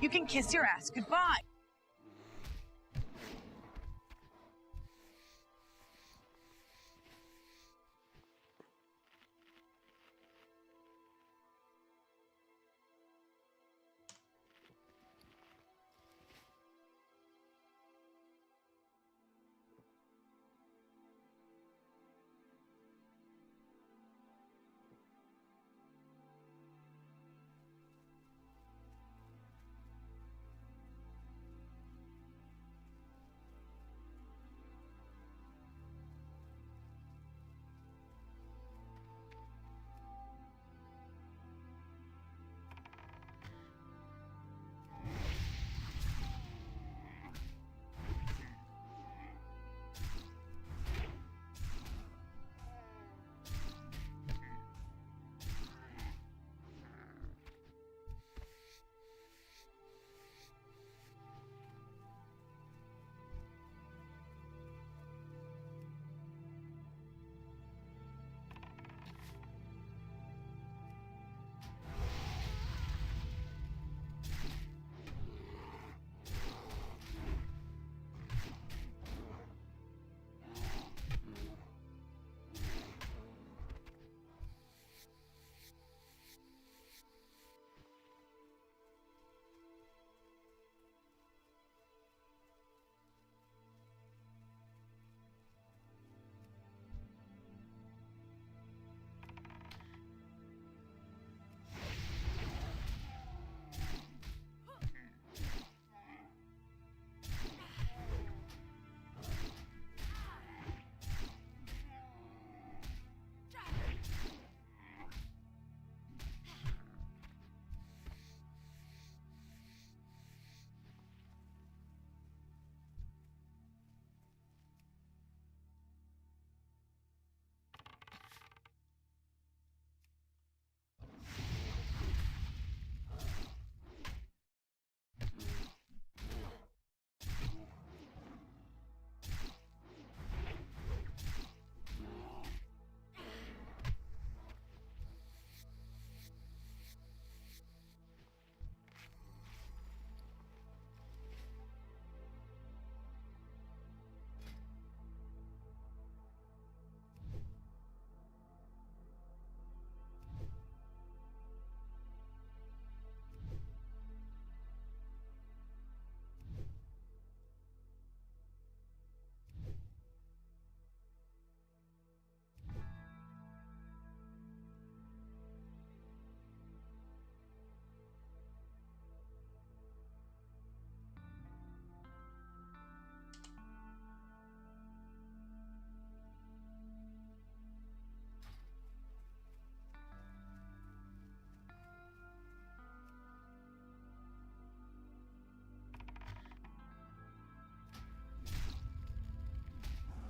You can kiss your ass goodbye.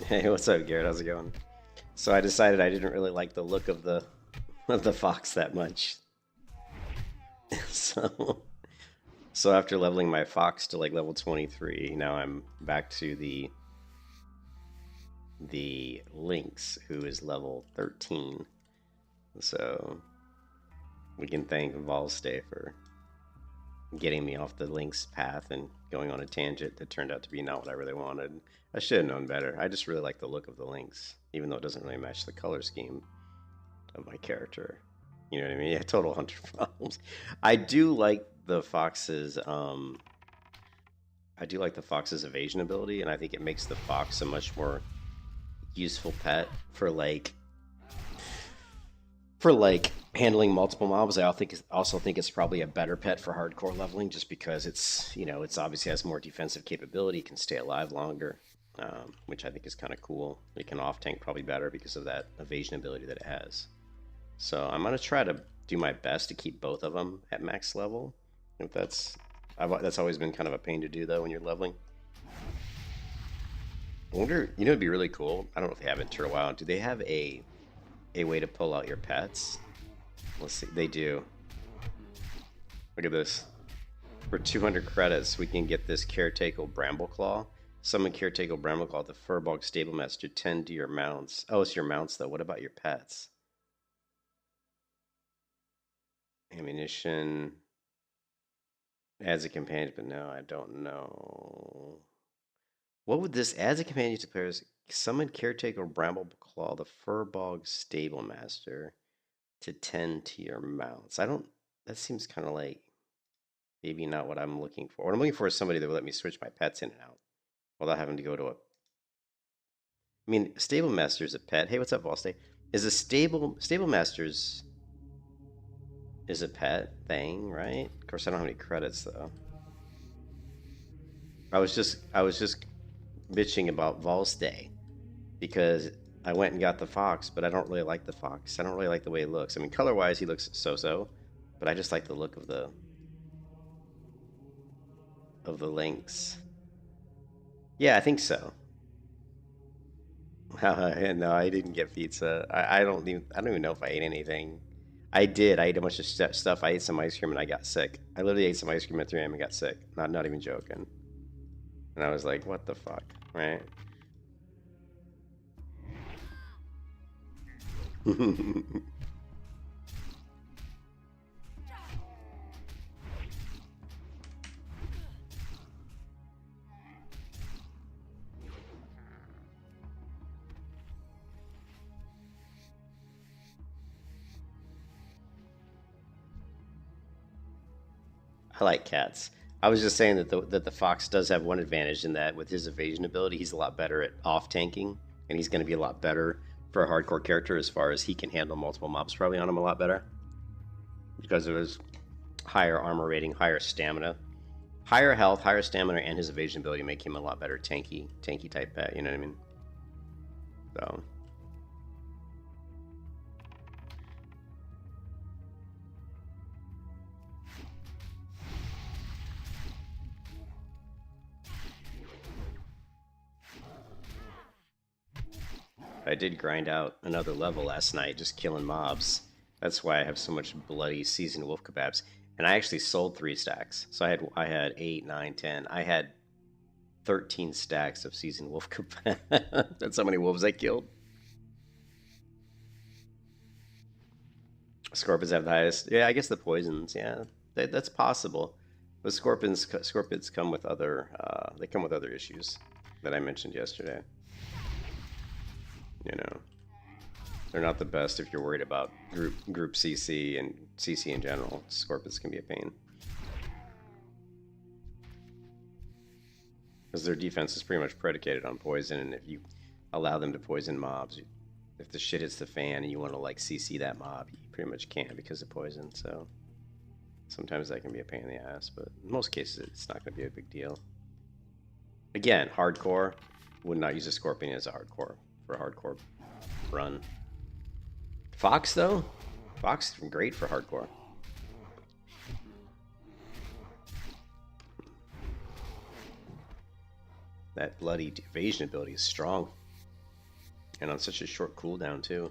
Hey, what's up, Garrett? How's it going? So I decided I didn't really like the look of the fox that much. So so after leveling my fox to like level 23, now I'm back to the lynx, who is level 13. So we can thank Valstay for getting me off the lynx path and going on a tangent that turned out to be not what I really wanted. I should have known better. I just really like the look of the lynx, even though it doesn't really match the color scheme of my character. You know what I mean? Yeah, total hunter problems. I do like the fox's I do like the fox's evasion ability, and I think it makes the fox a much more useful pet for handling multiple mobs. I also think it's probably a better pet for hardcore leveling, just because it's obviously has more defensive capability, can stay alive longer, which I think is kind of cool. It can off tank probably better because of that evasion ability that it has. So I'm gonna try to do my best to keep both of them at max level. If that's always been kind of a pain to do though when you're leveling. I wonder, it'd be really cool. I don't know if they have it in Turtle Island. Do they have a way to pull out your pets? Let's see. They do. Look at this. For 200 credits, we can get this Caretaker Brambleclaw. Summon Caretaker Brambleclaw, the Furbog Stablemaster, to tend to your mounts. Oh, it's your mounts though. What about your pets? Ammunition. As a companion, but no, I don't know. What would this as a companion to players? Summon Caretaker Brambleclaw, the Furbog Stable Master, to tend to your mounts. I don't. That seems kind of like maybe not what I'm looking for. What I'm looking for is somebody that will let me switch my pets in and out without having to go to a. I mean, Stable Master is a pet. Hey, what's up, Volstay? Is a Stable Master's is a pet thing, right? Of course, I don't have any credits though. I was just bitching about Volstay because I went and got the fox, but I don't really like the fox. I don't really like the way it looks. I mean, color-wise, he looks so-so, but I just like the look of the lynx. Yeah, I think so. No, I didn't get pizza. I don't even know if I ate anything. I did. I ate a bunch of stuff. I ate some ice cream and I got sick. I literally ate some ice cream at 3 a.m. and got sick. Not even joking. And I was like, what the fuck, right? I like cats. I was just saying that the fox does have one advantage in that with his evasion ability, he's a lot better at off tanking, and he's going to be a lot better for a hardcore character as far as he can handle multiple mobs probably on him a lot better because of his higher armor rating, higher stamina, higher health, higher stamina, and his evasion ability make him a lot better tanky type pet. You know what I mean? So. I did grind out another level last night, just killing mobs. That's why I have so much bloody seasoned wolf kebabs. And I actually sold 3 stacks. So I had 8, 9, 10. I had 13 stacks of seasoned wolf kebab. That's how many wolves I killed. Scorpions have the highest. Yeah, I guess the poisons. Yeah, that's possible. But scorpions come with other. They come with other issues that I mentioned yesterday. You know. They're not the best if you're worried about group CC and CC in general. Scorpions can be a pain. Because their defense is pretty much predicated on poison, and if you allow them to poison mobs, if the shit hits the fan and you want to like CC that mob, you pretty much can't because of poison, so sometimes that can be a pain in the ass, but in most cases it's not going to be a big deal. Again, hardcore, would not use a scorpion as a hardcore for a hardcore run. Fox, though? Fox is great for hardcore. That bloody evasion ability is strong. And on such a short cooldown, too.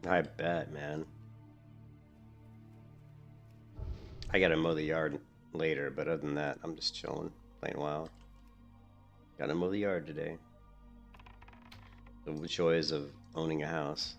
I bet, man. I gotta mow the yard later, but other than that, I'm just chilling, playing WoW. Gotta mow the yard today. The joys of owning a house.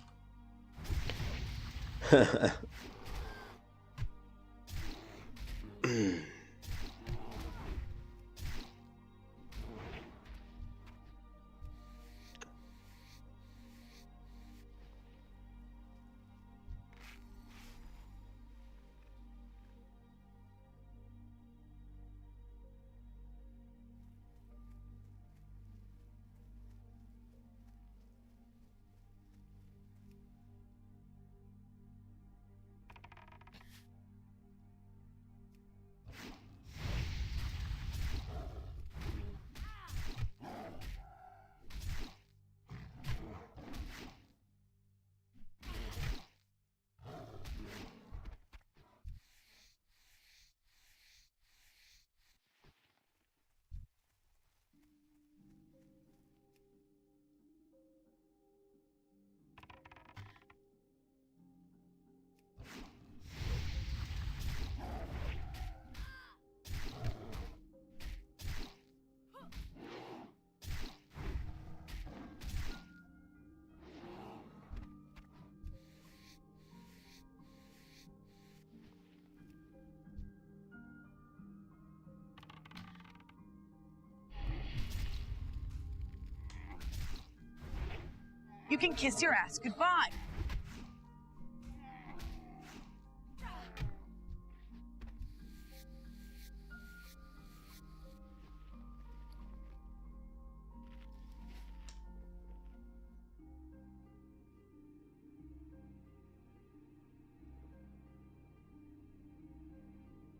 You can kiss your ass goodbye.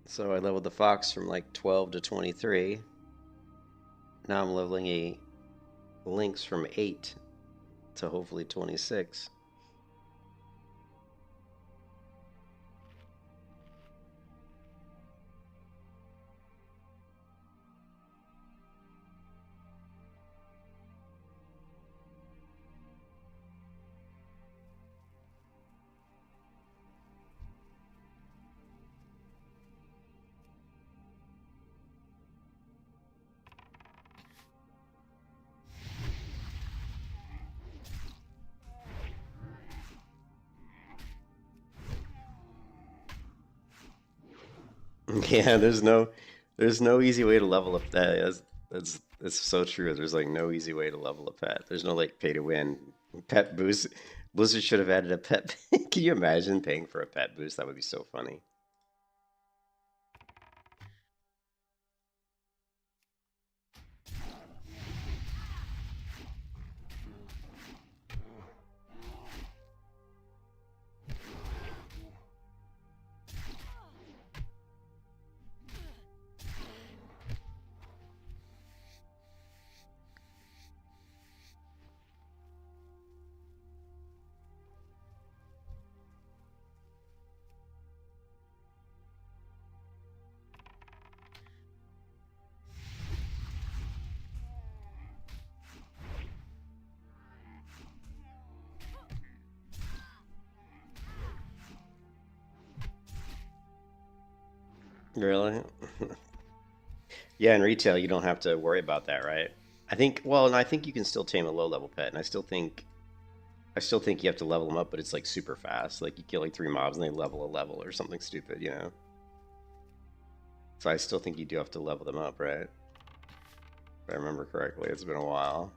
So I leveled the fox from like 12 to 23. Now I'm leveling a lynx from 8 to hopefully 26. Yeah, there's no easy way to level up that. That's so true. There's like no easy way to level a pet. There's no like pay to win pet boost. Blizzard should have added a pet. Can you imagine paying for a pet boost? That would be so funny. Really? Yeah, in retail you don't have to worry about that, right? I think well, and I think you can still tame a low level pet, and I still think you have to level them up, but it's like super fast. Like you kill like 3 mobs and they level a level or something stupid, you know? So I still think you do have to level them up, right? If I remember correctly, it's been a while.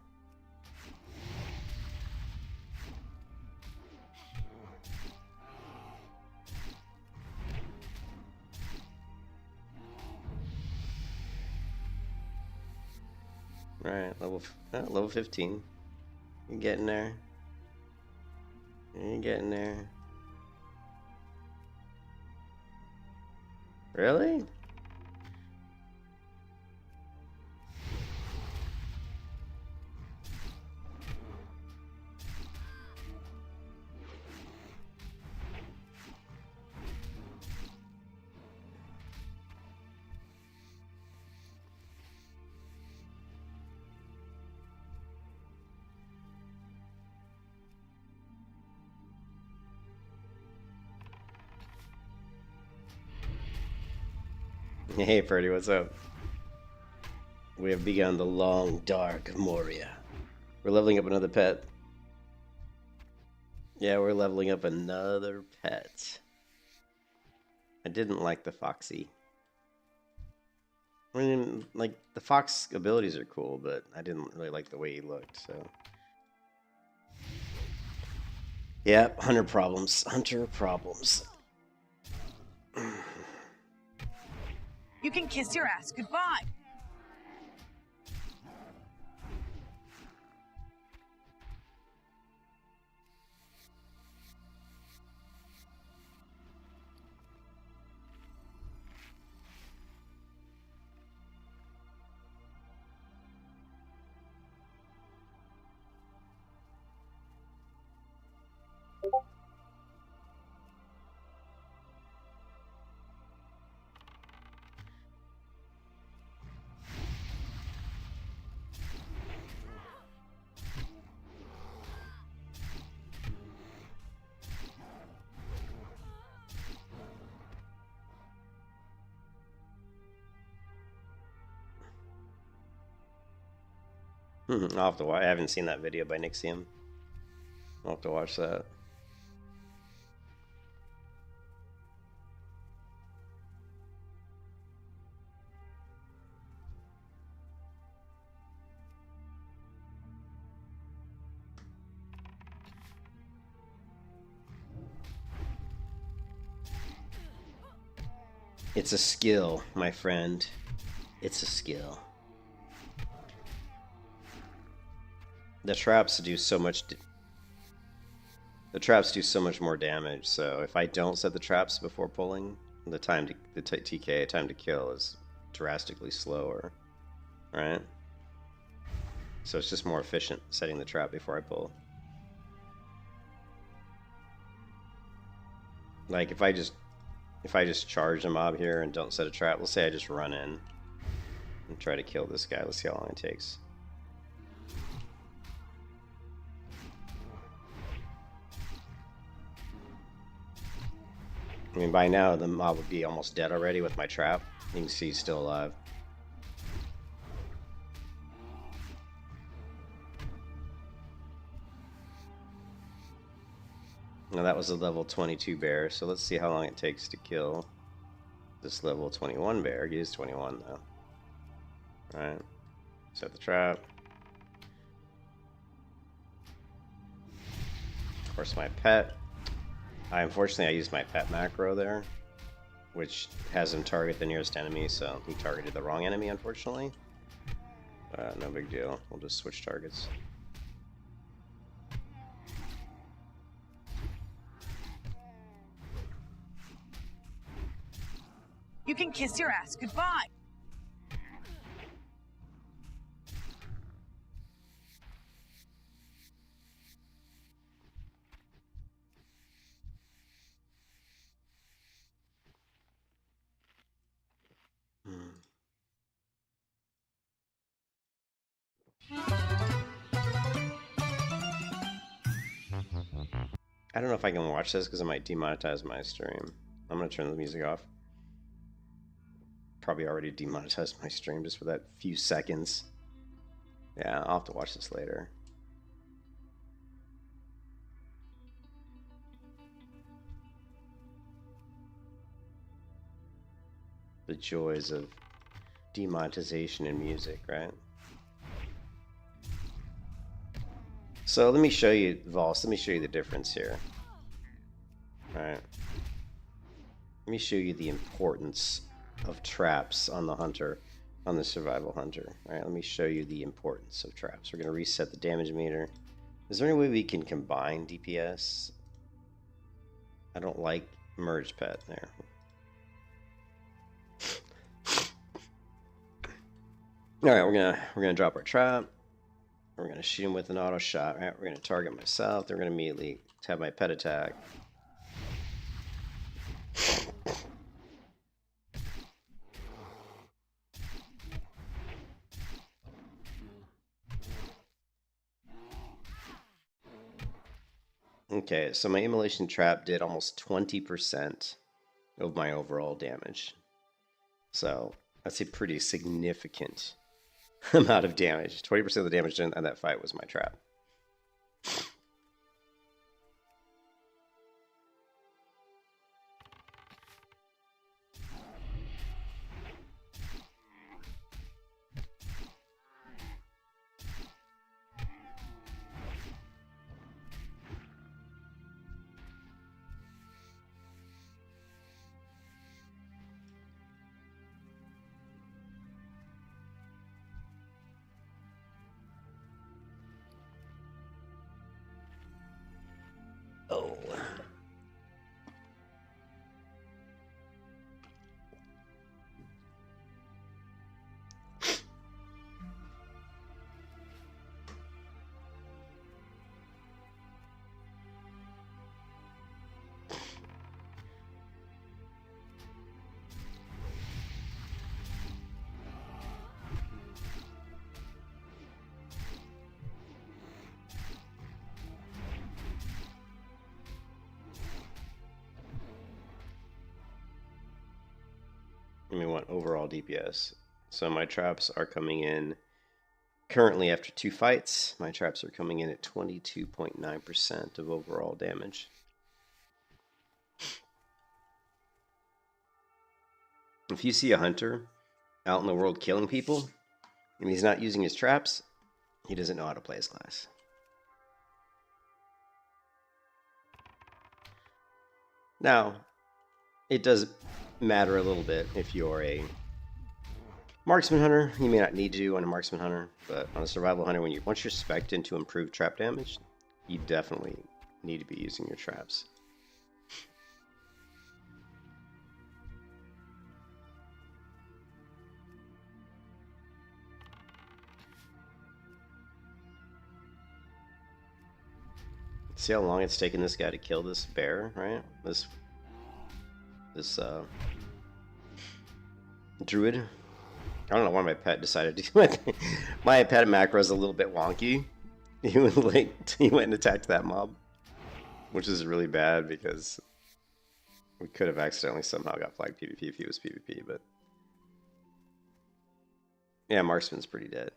Right, level 15. You're getting there. You're getting there. Really? Hey, Purdy, what's up? We have begun the long dark of Moria. We're leveling up another pet. Yeah, we're leveling up another pet. I didn't like the Foxy. I mean, like, the Fox abilities are cool, but I didn't really like the way he looked, so. Yep, hunter problems. Hunter problems. You can kiss your ass goodbye. I'll have to watch. I haven't seen that video by Nixium. I'll have to watch that. It's a skill, my friend. It's a skill. The traps do so much. The traps do so much more damage. So if I don't set the traps before pulling, the TK time to kill is drastically slower, right? So it's just more efficient setting the trap before I pull. Like if I just charge a mob here and don't set a trap, let's say I just run in and try to kill this guy. Let's see how long it takes. I mean, by now the mob would be almost dead already with my trap. You can see he's still alive. Now that was a level 22 bear, so let's see how long it takes to kill this level 21 bear. He is 21 though. Alright. Set the trap. Of course, my pet. Unfortunately, I used my pet macro there, which has him target the nearest enemy, so he targeted the wrong enemy, unfortunately. No big deal. We'll just switch targets. You can kiss your ass goodbye. I don't know if I can watch this because it might demonetize my stream. I'm going to turn the music off. Probably already demonetized my stream just for that few seconds. Yeah, I'll have to watch this later. The joys of demonetization in music, right? So let me show you, Vols, let me show you the difference here. Alright. Let me show you the importance of traps on the hunter, on the survival hunter. Alright, let me show you the importance of traps. We're going to reset the damage meter. Is there any way we can combine DPS? I don't like merge pet there. Alright, we're gonna drop our trap. We're going to shoot him with an auto shot. Right? We're going to target myself. Then we're going to immediately have my pet attack. Okay, so my immolation trap did almost 20% of my overall damage. So that's a pretty significant amount of damage. 20% of the damage in that fight was my trap. Oh. We want overall DPS. So my traps are coming in currently after 2 fights. My traps are coming in at 22.9% of overall damage. If you see a hunter out in the world killing people and he's not using his traps, he doesn't know how to play his class. Now, it does matter a little bit if you're a marksman hunter. You may not need to on a marksman hunter, but on a survival hunter, once you're spec'd into improved trap damage, you definitely need to be using your traps. See how long it's taken this guy to kill this bear, right? This druid. I don't know why my pet decided to do it. My pet macro is a little bit wonky. He went and attacked that mob, which is really bad because we could have accidentally somehow got flagged PvP if he was PvP, but yeah, marksman's pretty dead.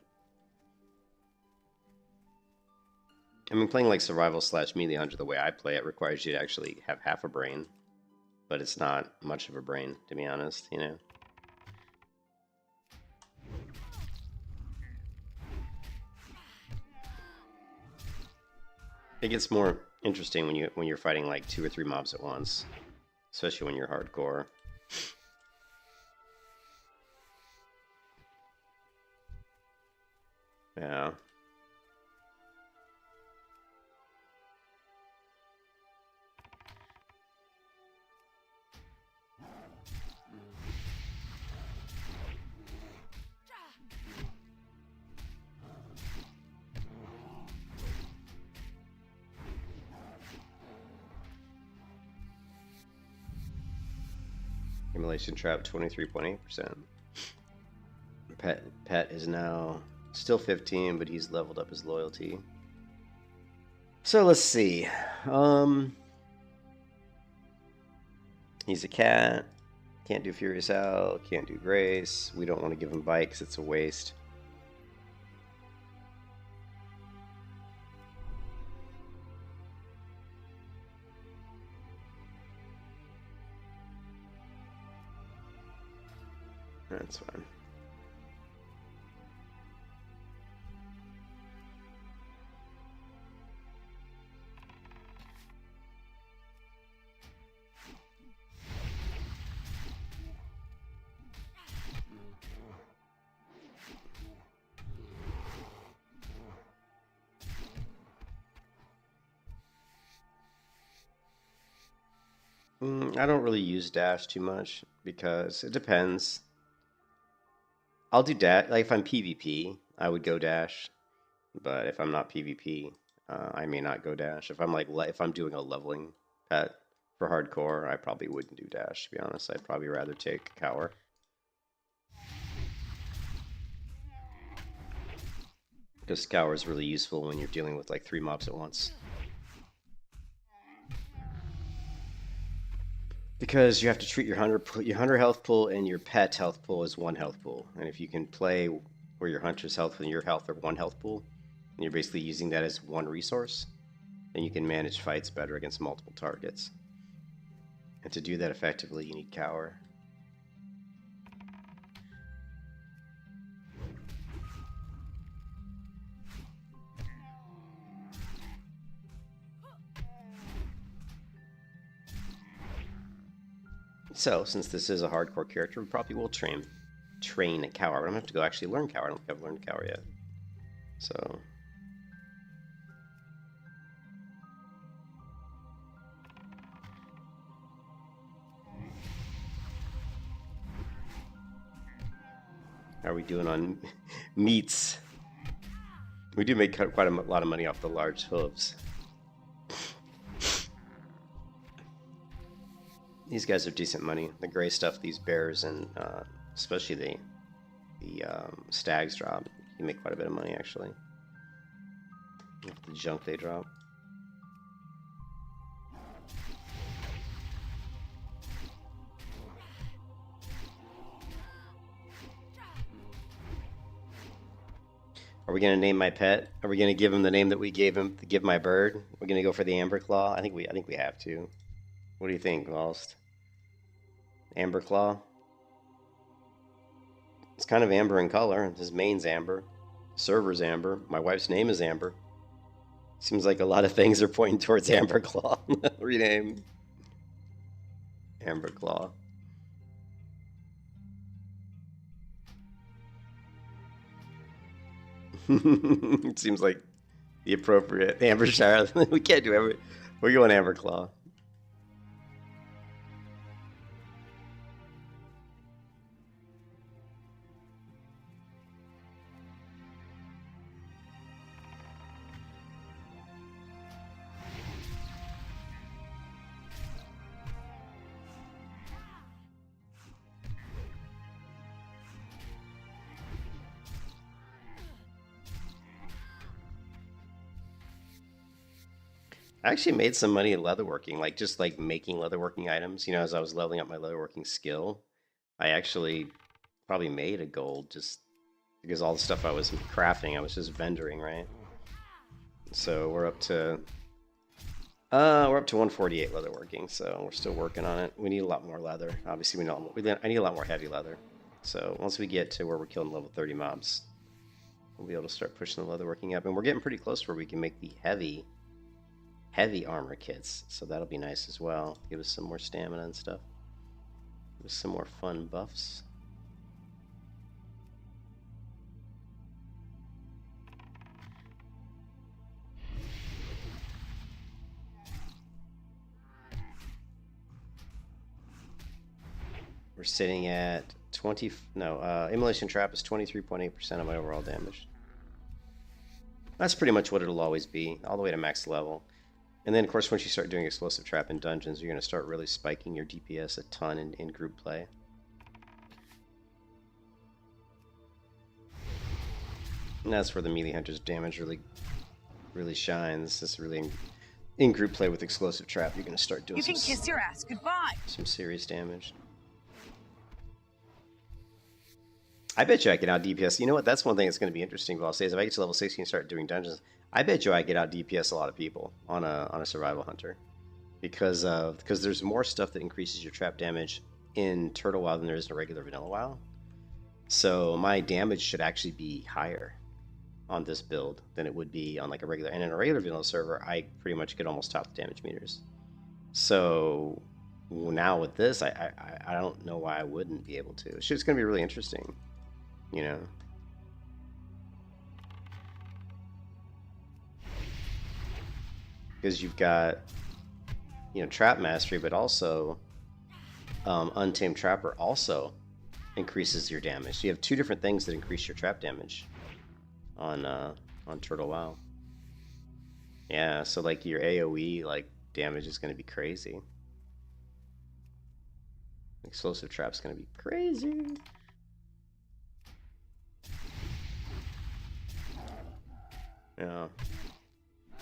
I mean, playing like survival / melee hunter the way I play it requires you to actually have half a brain, but it's not much of a brain, to be honest, you know. It gets more interesting when you're fighting like 2 or 3 mobs at once, especially when you're hardcore. Yeah. Accumulation trap 23.8%. Pet is now still 15, but he's leveled up his loyalty. So let's see. He's a cat. Can't do Furious Owl. Can't do Grace. We don't want to give him Bite because it's a waste. That's fine. I don't really use dash too much because it depends. I'll do dash, like if I'm PvP, I would go dash, but if I'm not PvP, I may not go dash. If I'm doing a leveling pet for hardcore, I probably wouldn't do dash, to be honest. I'd probably rather take cower. Because cower is really useful when you're dealing with like 3 mobs at once. Because you have to treat your hunter health pool and your pet health pool as one health pool. And if you can play where your hunter's health and your health are one health pool, and you're basically using that as one resource, then you can manage fights better against multiple targets. And to do that effectively, you need cower. So, since this is a hardcore character, we probably will train a cower. I don't have to go actually learn cower. I don't think I've learned cower yet. So, how are we doing on meats? We do make quite a lot of money off the large hooves. These guys are decent money. The gray stuff, these bears, and especially the stags drop, you make quite a bit of money actually. The junk they drop. Are we gonna name my pet? Are we gonna give him the name that we gave him to give my bird? We're gonna go for the Amber Claw. I think we have to. What do you think, Lost? Amber Claw. It's kind of amber in color. His main's amber. Server's amber. My wife's name is Amber. Seems like a lot of things are pointing towards Amber Claw. Rename. Amber Claw. It seems like the appropriate AmberShire. We can't do every. We're going Amber Claw. I actually made some money in leatherworking, like just like making leatherworking items. You know, as I was leveling up my leatherworking skill, I actually probably made a gold just because all the stuff I was crafting, I was just vendoring, right? So we're up to 148 leatherworking, so we're still working on it. We need a lot more leather. Obviously, I need a lot more heavy leather. So once we get to where we're killing level 30 mobs, we'll be able to start pushing the leatherworking up, and we're getting pretty close where we can make the heavy armor kits, so that'll be nice as well. Give us some more stamina and stuff. Give us some more fun buffs. We're sitting at 20. No, Immolation Trap is 23.8% of my overall damage. That's pretty much what it'll always be, all the way to max level. And then, of course, once you start doing Explosive Trap in dungeons, you're going to start really spiking your DPS a ton in group play. And that's where the melee hunter's damage really shines. It's really in group play with Explosive Trap. You're going to start doing You can kiss your ass goodbye. Some serious damage. I bet you I can out DPS. You know what? That's one thing that's going to be interesting. But I'll say is if I get to level 60 and start doing dungeons, I bet you I get out DPS a lot of people on a survival hunter, because there's more stuff that increases your trap damage in Turtle WoW than there is in a regular vanilla WoW. So my damage should actually be higher on this build than it would be on like a regular. And in a regular vanilla server, I pretty much could almost top the damage meters. So now with this, I don't know why I wouldn't be able to. It's just going to be really interesting, you know. Because you've got, you know, Trap Mastery, but also Untamed Trapper also increases your damage. So you have two different things that increase your trap damage on Turtle WoW. Yeah, so like your AoE like damage is going to be crazy. Explosive Trap's going to be crazy. Yeah.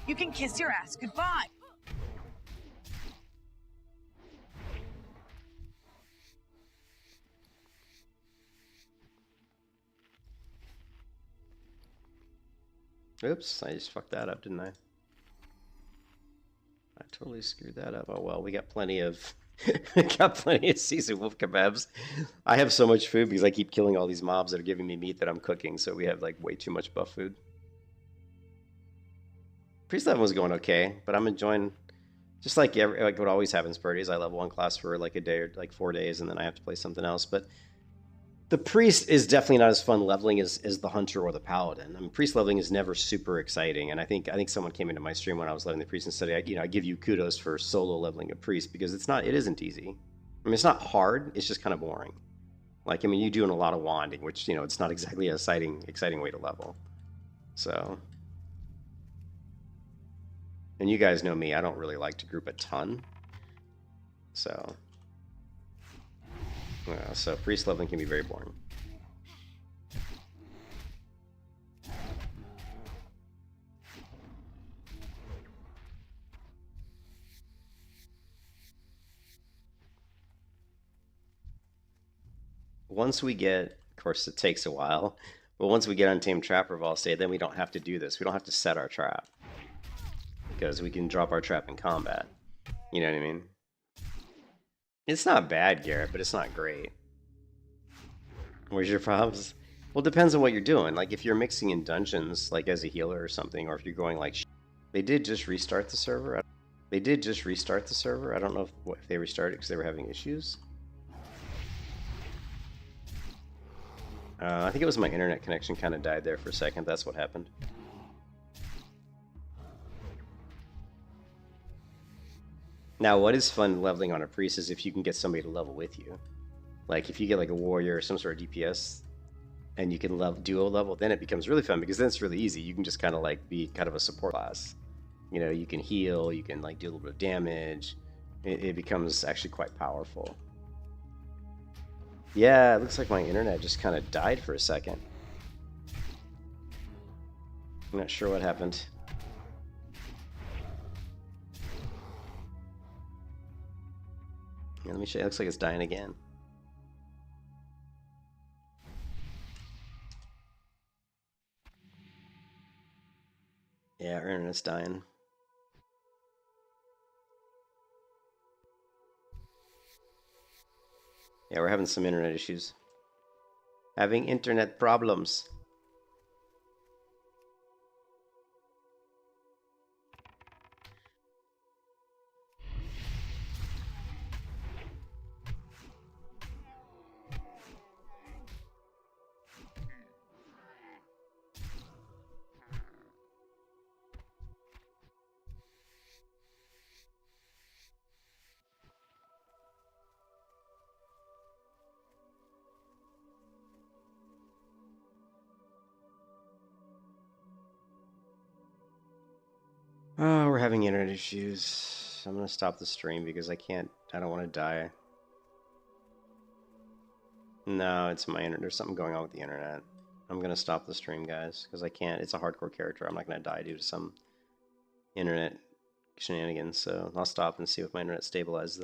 You can kiss your ass goodbye. Oops, I just fucked that up, didn't I? I totally screwed that up. Oh well, we got plenty of seasoned wolf kebabs. I have so much food because I keep killing all these mobs that are giving me meat that I'm cooking, so we have like way too much buff food. Priest level was going okay, but I'm enjoying just like like what always happens. Birdies, I level one class for like a day or like 4 days, and then I have to play something else. But the priest is definitely not as fun leveling as the hunter or the paladin. I mean, priest leveling is never super exciting, and I think someone came into my stream when I was leveling the priest and said, I give you kudos for solo leveling a priest because it isn't easy. I mean, it's not hard. It's just kind of boring. Like, I mean, you're doing a lot of wanding, which it's not exactly an exciting way to level. So, and you guys know me, I don't really like to group a ton. So. So priest leveling can be very boring. Once we get, of course it takes a while, but once we get Untamed Trapper of all state, then we don't have to do this. We don't have to set our trap. Because we can drop our trap in combat. You know what I mean? It's not bad, Garrett, but it's not great. Where's your problems? Well, it depends on what you're doing. Like, if you're mixing in dungeons, like as a healer or something, or if you're going like... They did just restart the server. I don't know if they restarted because they were having issues. I think it was my internet connection kind of died there for a second. That's what happened. Now, what is fun leveling on a priest is if you can get somebody to level with you. Like, if you get like a warrior or some sort of DPS, and you can duo level, then it becomes really fun because then it's really easy. You can just kind of like be kind of a support class. You can heal, you can like do a little bit of damage. It becomes actually quite powerful. Yeah, it looks like my internet just kind of died for a second. I'm not sure what happened. Let me show you. It looks like it's dying again. Yeah, our internet's dying. Yeah, we're having some internet issues. Having internet problems. Oh, we're having internet issues. I'm gonna stop the stream because I don't want to die. No, it's my internet. There's something going on with the internet. I'm gonna stop the stream, guys, because I can't. It's a hardcore character. I'm not gonna die due to some internet shenanigans. So I'll stop and see if my internet stabilizes.